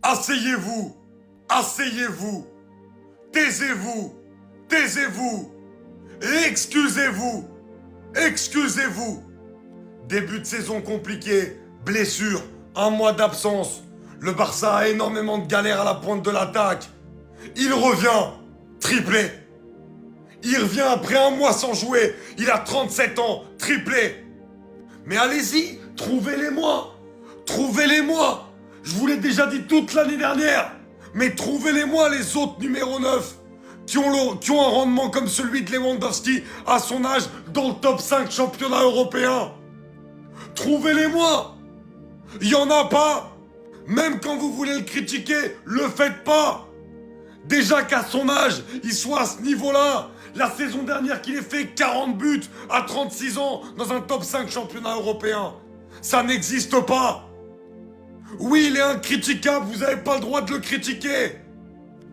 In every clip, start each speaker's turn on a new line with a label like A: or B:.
A: Asseyez-vous, asseyez-vous, taisez-vous, taisez-vous, et excusez-vous, excusez-vous. Début de saison compliqué, blessure, un mois d'absence. Le Barça a énormément de galères à la pointe de l'attaque. Il revient, triplé. Il revient après un mois sans jouer. Il a 37 ans, triplé. Mais allez-y, trouvez-les-moi. Trouvez-les-moi. Je vous l'ai déjà dit toute l'année dernière. Mais trouvez-les-moi les autres numéro 9 qui ont un rendement comme celui de Lewandowski à son âge dans le top 5 championnat européen. Trouvez-les-moi. Il n'y en a pas. Même quand vous voulez le critiquer, le faites pas. Déjà qu'à son âge, il soit à ce niveau-là. La saison dernière qu'il ait fait 40 buts à 36 ans dans un top 5 championnat européen. Ça n'existe pas. Oui, il est incritiquable, vous n'avez pas le droit de le critiquer.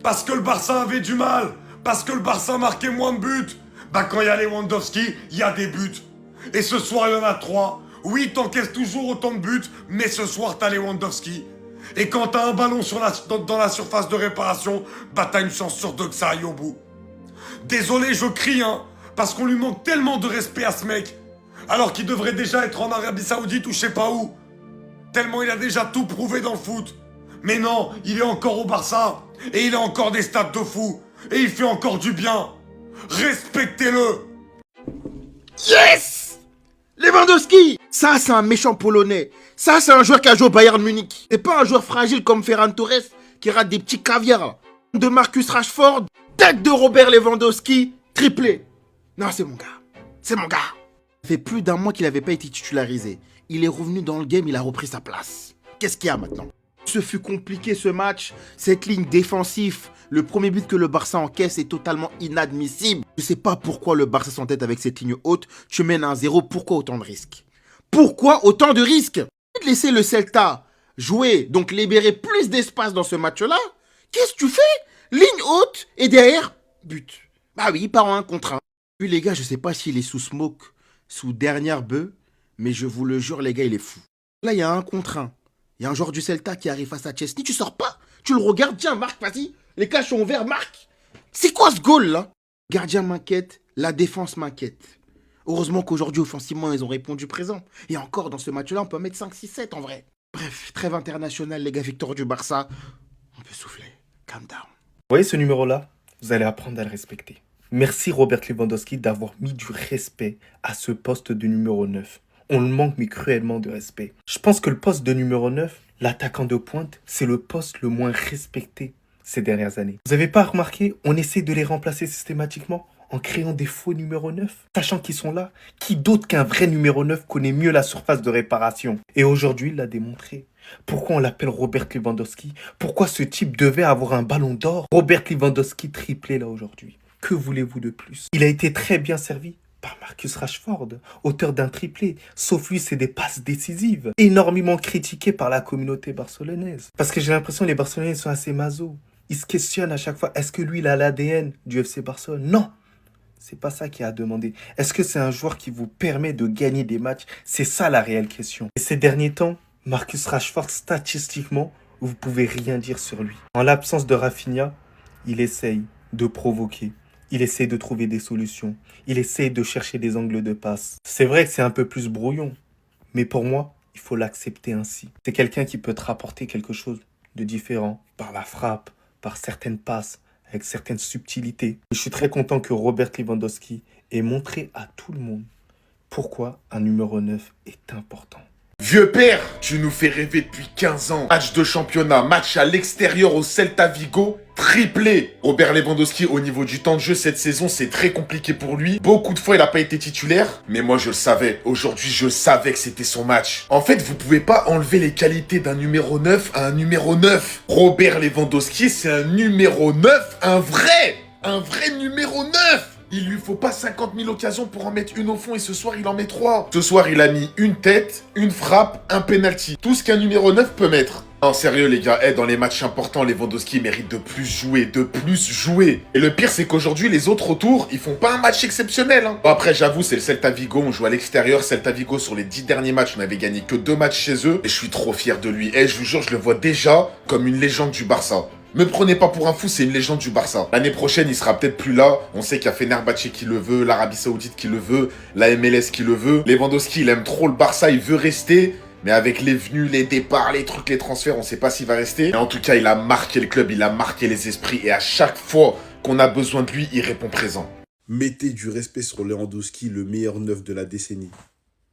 A: Parce que le Barça avait du mal. Parce que le Barça marquait moins de buts. Bah quand il y a Lewandowski, il y a des buts. Et ce soir, il y en a 3. Oui, t'encaisses toujours autant de buts, mais ce soir, t'as Lewandowski. Et quand t'as un ballon dans la surface de réparation, bah t'as une chance sur 2 que ça aille au bout. Désolé, je crie, hein, parce qu'on lui manque tellement de respect à ce mec. Alors qu'il devrait déjà être en Arabie Saoudite ou je sais pas où. Tellement il a déjà tout prouvé dans le foot. Mais non, il est encore au Barça. Et il a encore des stats de fou. Et il fait encore du bien. Respectez-le.
B: Yes! Lewandowski! Ça, c'est un méchant Polonais. Ça, c'est un joueur qui a joué au Bayern Munich. C'est pas un joueur fragile comme Ferran Torres qui rate des petits caviars. De Marcus Rashford, tête de Robert Lewandowski, triplé. Non, c'est mon gars. C'est mon gars. Ça fait plus d'un mois qu'il n'avait pas été titularisé. Il est revenu dans le game, il a repris sa place. Qu'est-ce qu'il y a maintenant? Ce fut compliqué ce match. Cette ligne défensive, le premier but que le Barça encaisse est totalement inadmissible. Je sais pas pourquoi le Barça s'entête avec cette ligne haute. Tu mènes 1-0, pourquoi autant de risques? Pourquoi autant de risques? Laisser le Celta jouer, donc libérer plus d'espace dans ce match-là. Qu'est-ce que tu fais? Ligne haute et derrière, but. Bah oui, par un contre un. Puis les gars, je sais pas s'il est sous smoke, sous dernière bœuf, mais je vous le jure, les gars, il est fou. Là, il y a un contre un. Il y a un joueur du Celta qui arrive face à Chesney. Tu sors pas. Tu le regardes. Tiens, Marc, vas-y. Les caches sont ouverts, Marc. C'est quoi ce goal, là? Le gardien m'inquiète. La défense m'inquiète. Heureusement qu'aujourd'hui, offensivement, ils ont répondu présent. Et encore, dans ce match-là, on peut mettre 5, 6, 7 en vrai. Bref, trêve internationale, les gars, victoire du Barça. On peut souffler. Calm down.
C: Vous voyez ce numéro-là? Vous allez apprendre à le respecter. Merci Robert Lewandowski d'avoir mis du respect à ce poste de numéro 9. On le manque mais cruellement de respect. Je pense que le poste de numéro 9, l'attaquant de pointe, c'est le poste le moins respecté ces dernières années. Vous n'avez pas remarqué, on essaie de les remplacer systématiquement en créant des faux numéros 9. Sachant qu'ils sont là, qui d'autre qu'un vrai numéro 9 connaît mieux la surface de réparation? Et aujourd'hui, il l'a démontré. Pourquoi on l'appelle Robert Lewandowski? Pourquoi ce type devait avoir un ballon d'or? Robert Lewandowski triplé là aujourd'hui. Que voulez-vous de plus? Il a été très bien servi par Marcus Rashford, auteur d'un triplé. Sauf lui, c'est des passes décisives. Énormément critiqué par la communauté barcelonaise. Parce que j'ai l'impression que les Barcelonais sont assez maso. Ils se questionnent à chaque fois, est-ce que lui, il a l'ADN du FC Barcelone? Non! C'est pas ça qu'il a demandé. Est-ce que c'est un joueur qui vous permet de gagner des matchs? C'est ça la réelle question. Et ces derniers temps, Marcus Rashford, statistiquement, vous pouvez rien dire sur lui. En l'absence de Rafinha, il essaye de provoquer. Il essaie de trouver des solutions. Il essaie de chercher des angles de passe. C'est vrai que c'est un peu plus brouillon. Mais pour moi, il faut l'accepter ainsi. C'est quelqu'un qui peut te rapporter quelque chose de différent. Par la frappe, par certaines passes, avec certaines subtilités. Je suis très content que Robert Lewandowski ait montré à tout le monde pourquoi un numéro 9 est important.
D: Vieux père, tu nous fais rêver depuis 15 ans. Match de championnat, match à l'extérieur au Celta Vigo, triplé. Robert Lewandowski, au niveau du temps de jeu cette saison, c'est très compliqué pour lui. Beaucoup de fois, il n'a pas été titulaire. Mais moi, je le savais. Aujourd'hui, je savais que c'était son match. En fait, vous pouvez pas enlever les qualités d'un numéro 9 à un numéro 9. Robert Lewandowski, c'est un numéro 9, un vrai numéro 9. Il lui faut pas 50 000 occasions pour en mettre une au fond et ce soir il en met 3. Ce soir il a mis une tête, une frappe, un penalty. Tout ce qu'un numéro 9 peut mettre. Non, sérieux les gars, dans les matchs importants, Lewandowski mérite de plus jouer, de plus jouer. Et le pire, c'est qu'aujourd'hui, les autres autour, ils font pas un match exceptionnel. Bon, après, j'avoue, c'est le Celta Vigo, on joue à l'extérieur. Celta Vigo, sur les 10 derniers matchs, on avait gagné que 2 matchs chez eux. Et je suis trop fier de lui. Je vous jure, je le vois déjà comme une légende du Barça. Me prenez pas pour un fou, c'est une légende du Barça. L'année prochaine, il sera peut-être plus là. On sait qu'il y a Fenerbahçe qui le veut, l'Arabie Saoudite qui le veut, la MLS qui le veut. Lewandowski, il aime trop le Barça, il veut rester. Mais avec les venues, les départs, les trucs, les transferts, on sait pas s'il va rester. Mais en tout cas, il a marqué le club, il a marqué les esprits. Et à chaque fois qu'on a besoin de lui, il répond présent.
E: Mettez du respect sur Lewandowski, le meilleur neuf de la décennie.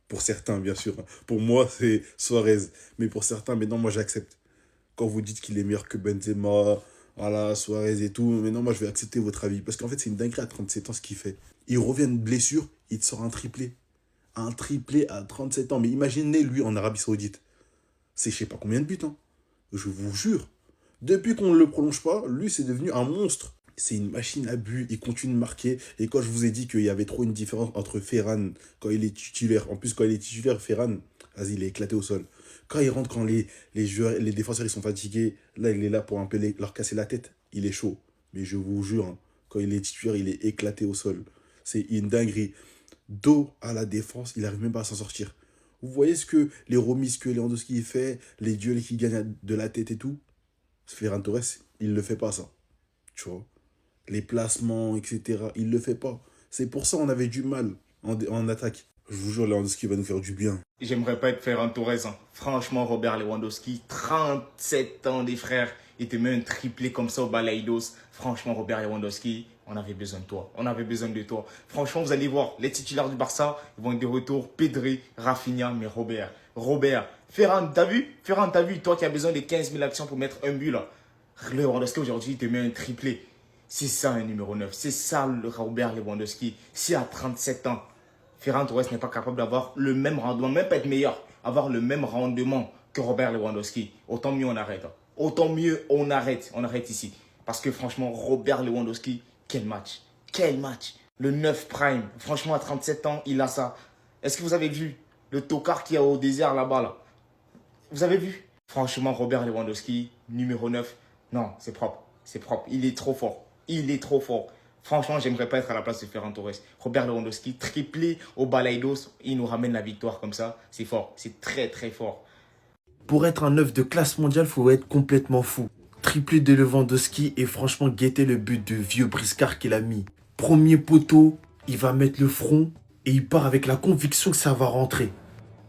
E: Pour certains, bien sûr. Pour moi, c'est Suarez. Mais pour certains, maintenant, moi, j'accepte. Quand vous dites qu'il est meilleur que Benzema, voilà, Suarez et tout, maintenant, moi, je vais accepter votre avis. Parce qu'en fait, c'est une dinguerie à 37 ans ce qu'il fait. Il revient de blessure, il te sort un triplé. Un triplé à 37 ans. Mais imaginez lui en Arabie Saoudite. C'est je sais pas combien de buts. Hein. Je vous jure. Depuis qu'on ne le prolonge pas, lui, c'est devenu un monstre. C'est une machine à but. Il continue de marquer. Et quand je vous ai dit qu'il y avait trop une différence entre Ferran, quand il est titulaire. En plus, quand il est titulaire, Ferran, vas-y, il est éclaté au sol. Quand il rentre, quand les joueurs, les défenseurs, ils sont fatigués, là, il est là pour un peu leur casser la tête. Il est chaud. Mais je vous jure, hein, quand il est titulaire, il est éclaté au sol. C'est une dinguerie. Dos à la défense, il n'arrive même pas à s'en sortir. Vous voyez ce que les remises que Lewandowski fait, les duels qu'il gagne de la tête et tout. Ferran Torres, il ne le fait pas ça. Tu vois. Les placements, etc. Il ne le fait pas. C'est pour ça qu'on avait du mal en attaque. Je vous jure, Lewandowski va nous faire du bien.
F: J'aimerais pas être Ferran Torres. Hein. Franchement, Robert Lewandowski, 37 ans des frères. Il te met un triplé comme ça au Balaidos. Franchement, Robert Lewandowski, on avait besoin de toi. On avait besoin de toi. Franchement, vous allez voir, les titulaires du Barça, ils vont être de retour. Pedri, Rafinha, mais Robert. Ferran, t'as vu, toi qui as besoin de 15 000 actions pour mettre un but là. Lewandowski aujourd'hui, il te met un triplé. C'est ça un numéro 9. C'est ça le Robert Lewandowski. Si à 37 ans, Ferran Torres n'est pas capable d'avoir le même rendement, même pas être meilleur, avoir le même rendement que Robert Lewandowski, autant mieux on arrête. Autant mieux on arrête ici. Parce que franchement, Robert Lewandowski, quel match. Le 9 prime, franchement à 37 ans, il a ça. Est-ce que vous avez vu le tocard qu'il y a au désert là-bas là? Vous avez vu? Franchement, Robert Lewandowski, numéro 9, non, c'est propre. Il est trop fort. Franchement, j'aimerais pas être à la place de Ferran Torres. Robert Lewandowski, triplé au Balaidos, il nous ramène la victoire comme ça. C'est fort, c'est très très fort.
C: Pour être un neuf de classe mondiale, faut être complètement fou. Triplé de Lewandowski et franchement guetter le but de vieux briscard qu'il a mis. Premier poteau, il va mettre le front et il part avec la conviction que ça va rentrer.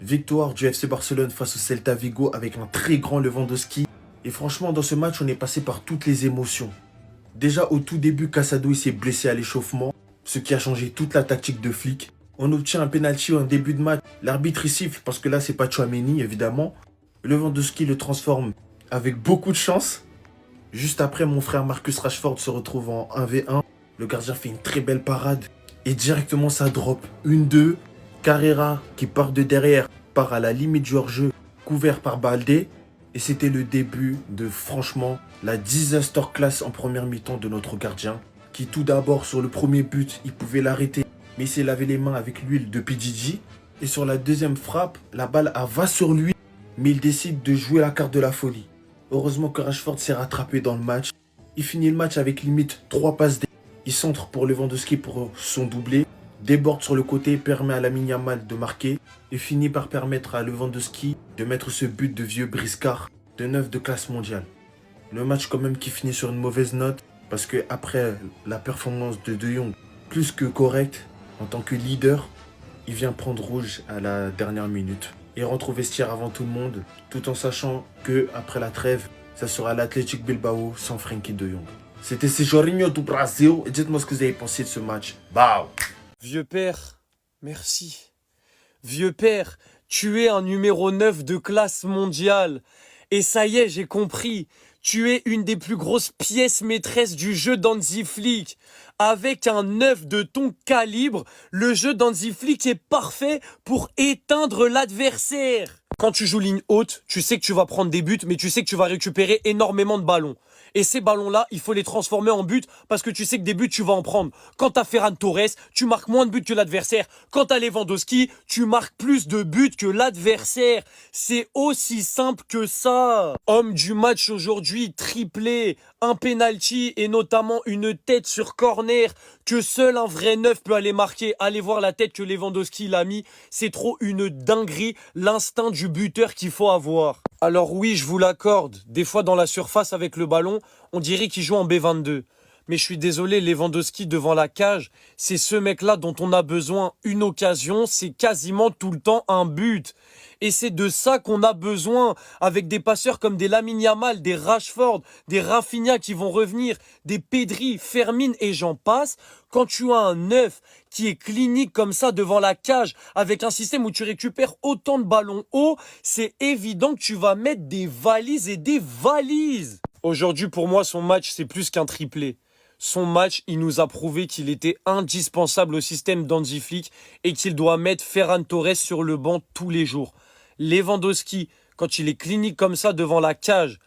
C: Victoire du FC Barcelone face au Celta Vigo avec un très grand Lewandowski. Et franchement, dans ce match, on est passé par toutes les émotions. Déjà au tout début, Casado il s'est blessé à l'échauffement, ce qui a changé toute la tactique de Flick. On obtient un penalty en début de match. L'arbitre il siffle parce que là c'est pas Tchouaméni évidemment. Lewandowski le transforme avec beaucoup de chance. Juste après, mon frère Marcus Rashford se retrouve en 1v1. Le gardien fait une très belle parade et directement ça drop. 1-2. Carrera qui part de derrière, part à la limite du hors-jeu, couvert par Baldé. Et c'était le début de, franchement, la disaster class en première mi-temps de notre gardien, qui tout d'abord, sur le premier but, il pouvait l'arrêter, mais il s'est lavé les mains avec l'huile de PDG. Et sur la deuxième frappe, la balle va sur lui, mais il décide de jouer la carte de la folie. Heureusement que Rashford s'est rattrapé dans le match. Il finit le match avec limite 3 passes D. Il centre pour Lewandowski pour son doublé, déborde sur le côté, permet à Lamine Yamal de marquer et finit par permettre à Lewandowski de mettre ce but de vieux briscard de 9 de classe mondiale. Le match quand même qui finit sur une mauvaise note parce que après la performance de De Jong plus que correcte en tant que leader, il vient prendre rouge à la dernière minute. Il rentre au vestiaire avant tout le monde tout en sachant que après la trêve, ça sera l'Athletic Bilbao sans Frenkie de Jong. C'était Jorginho do Brasil et dites-moi ce que vous avez pensé de ce match. Bao.
G: Vieux père, merci. Vieux père, tu es un numéro 9 de classe mondiale. Et ça y est, j'ai compris. Tu es une des plus grosses pièces maîtresses du jeu d'Hansi Flick. Avec un 9 de ton calibre, le jeu d'Hansi Flick est parfait pour éteindre l'adversaire. Quand tu joues ligne haute, tu sais que tu vas prendre des buts, mais tu sais que tu vas récupérer énormément de ballons. Et ces ballons-là, il faut les transformer en buts parce que tu sais que des buts, tu vas en prendre. Quand t'as Ferran Torres, tu marques moins de buts que l'adversaire. Quand t'as Lewandowski, tu marques plus de buts que l'adversaire. C'est aussi simple que ça. Homme du match aujourd'hui, triplé, un penalty et notamment une tête sur corner que seul un vrai neuf peut aller marquer. Allez voir la tête que Lewandowski l'a mis. C'est trop une dinguerie, l'instinct du buteur qu'il faut avoir. Alors oui, je vous l'accorde, des fois dans la surface avec le ballon, on dirait qu'il joue en B22. Mais je suis désolé, Lewandowski devant la cage, c'est ce mec-là dont on a besoin. Une occasion, c'est quasiment tout le temps un but. Et c'est de ça qu'on a besoin, avec des passeurs comme des Lamine Yamal, des Rashford, des Rafinha qui vont revenir, des Pedri, Fermin et j'en passe. Quand tu as un neuf qui est clinique comme ça devant la cage, avec un système où tu récupères autant de ballons hauts, c'est évident que tu vas mettre des valises et des valises. Aujourd'hui, pour moi, son match, c'est plus qu'un triplé. Son match, il nous a prouvé qu'il était indispensable au système d'Hansi Flick et qu'il doit mettre Ferran Torres sur le banc tous les jours. Lewandowski, quand il est clinique comme ça devant la cage,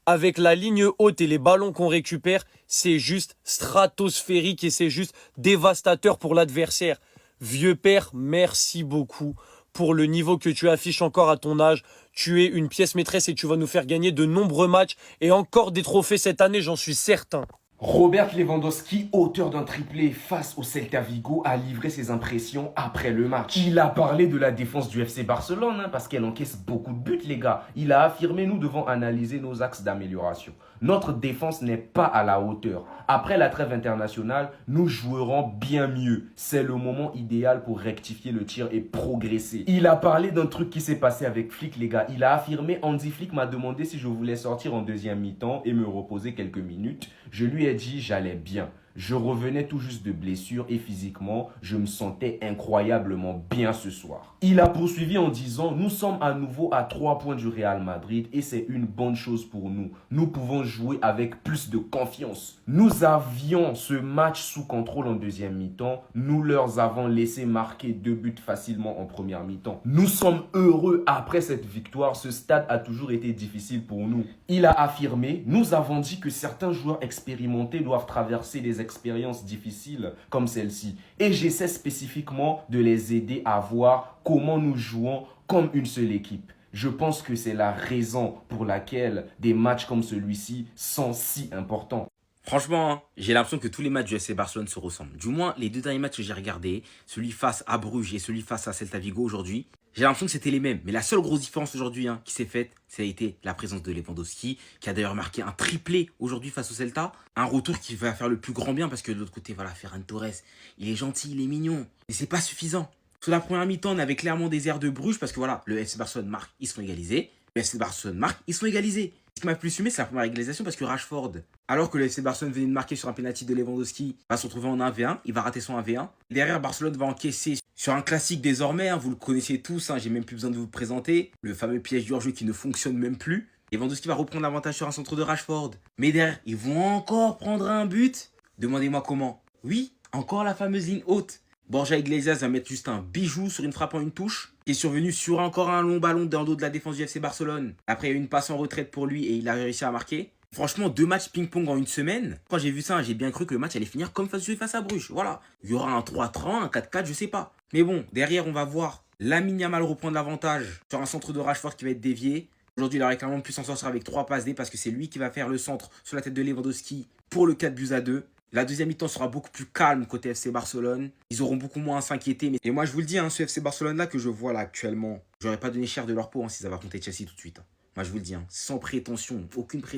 G: avec la ligne haute et les ballons qu'on récupère, c'est juste stratosphérique et c'est juste dévastateur pour l'adversaire. Vieux père, merci beaucoup pour le niveau que tu affiches encore à ton âge. Tu es une pièce maîtresse et tu vas nous faire gagner de nombreux matchs et encore des trophées cette année, j'en suis certain.
H: Robert Lewandowski, auteur d'un triplé face au Celta Vigo, a livré ses impressions après le match. Il a parlé de la défense du FC Barcelone, parce qu'elle encaisse beaucoup de buts, les gars. Il a affirmé, nous devons analyser nos axes d'amélioration. Notre défense n'est pas à la hauteur. Après la trêve internationale, nous jouerons bien mieux. C'est le moment idéal pour rectifier le tir et progresser. Il a parlé d'un truc qui s'est passé avec Flick, les gars. Il a affirmé, Hansi Flick m'a demandé si je voulais sortir en deuxième mi-temps et me reposer quelques minutes. Je lui ai dit j'allais bien. Je revenais tout juste de blessure et physiquement, je me sentais incroyablement bien ce soir. Il a poursuivi en disant, nous sommes à nouveau à 3 points du Real Madrid et c'est une bonne chose pour nous. Nous pouvons jouer avec plus de confiance. Nous avions ce match sous contrôle en deuxième mi-temps. Nous leur avons laissé marquer 2 buts facilement en première mi-temps. Nous sommes heureux après cette victoire. Ce stade a toujours été difficile pour nous. Il a affirmé, nous avons dit que certains joueurs expérimentés doivent traverser des expériences difficiles comme celle-ci. Et j'essaie spécifiquement de les aider à voir comment nous jouons comme une seule équipe. Je pense que c'est la raison pour laquelle des matchs comme celui-ci sont si importants.
I: Franchement, hein, j'ai l'impression que tous les matchs du FC Barcelone se ressemblent. Du moins, les 2 derniers matchs que j'ai regardés, celui face à Bruges et celui face à Celta Vigo aujourd'hui, j'ai l'impression que c'était les mêmes. Mais la seule grosse différence aujourd'hui qui s'est faite, ça a été la présence de Lewandowski, qui a d'ailleurs marqué un triplé aujourd'hui face au Celta. Un retour qui va faire le plus grand bien parce que de l'autre côté, voilà, Ferran Torres, il est gentil, il est mignon. Mais c'est pas suffisant. Sur la première mi-temps, on avait clairement des airs de Bruges parce que voilà, le FC Barcelone marque, ils sont égalisés. Le FC Barcelone marque, ils sont égalisés. Ce qui m'a plus fumé, c'est la première égalisation parce que Rashford, alors que le FC Barcelone venait de marquer sur un penalty de Lewandowski, va se retrouver en 1v1, il va rater son 1v1. Derrière, Barcelone va encaisser sur un classique désormais, vous le connaissez tous, j'ai même plus besoin de vous le présenter, le fameux piège du hors-jeu qui ne fonctionne même plus. Lewandowski va reprendre l'avantage sur un centre de Rashford. Mais derrière, ils vont encore prendre un but. Demandez-moi comment. Oui, encore la fameuse ligne haute. Borja Iglesias va mettre juste un bijou sur une frappe en une touche, qui est survenu sur encore un long ballon dans le dos de la défense du FC Barcelone. Après, il y a eu une passe en retraite pour lui et il a réussi à marquer. Franchement, 2 matchs ping-pong en une semaine. Quand j'ai vu ça, j'ai bien cru que le match allait finir comme face à Bruges. Voilà. Il y aura un 3-3, un 4-4, je sais pas. Mais bon, derrière, on va voir Lamine Yamal reprendre l'avantage sur un centre de Rashford qui va être dévié. Aujourd'hui, il aurait clairement pu s'en sortir avec 3 passes D parce que c'est lui qui va faire le centre sur la tête de Lewandowski pour le 4-2. La deuxième mi-temps sera beaucoup plus calme côté FC Barcelone. Ils auront beaucoup moins à s'inquiéter. Et moi, je vous le dis, ce FC Barcelone-là que je vois là actuellement, j'aurais pas donné cher de leur peau s'ils avaient affronté Chelsea tout de suite. Moi, je vous le dis, sans prétention,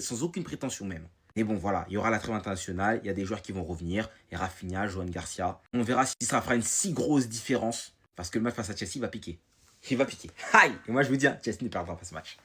I: sans aucune prétention même. Mais bon, voilà, il y aura la trêve internationale, il y a des joueurs qui vont revenir, et Rafinha, Johan Garcia. On verra si ça fera une si grosse différence, parce que le match face à Chelsea va piquer. Il va piquer. Aïe! Et moi, je vous dis, Chelsea ne perdra pas ce match.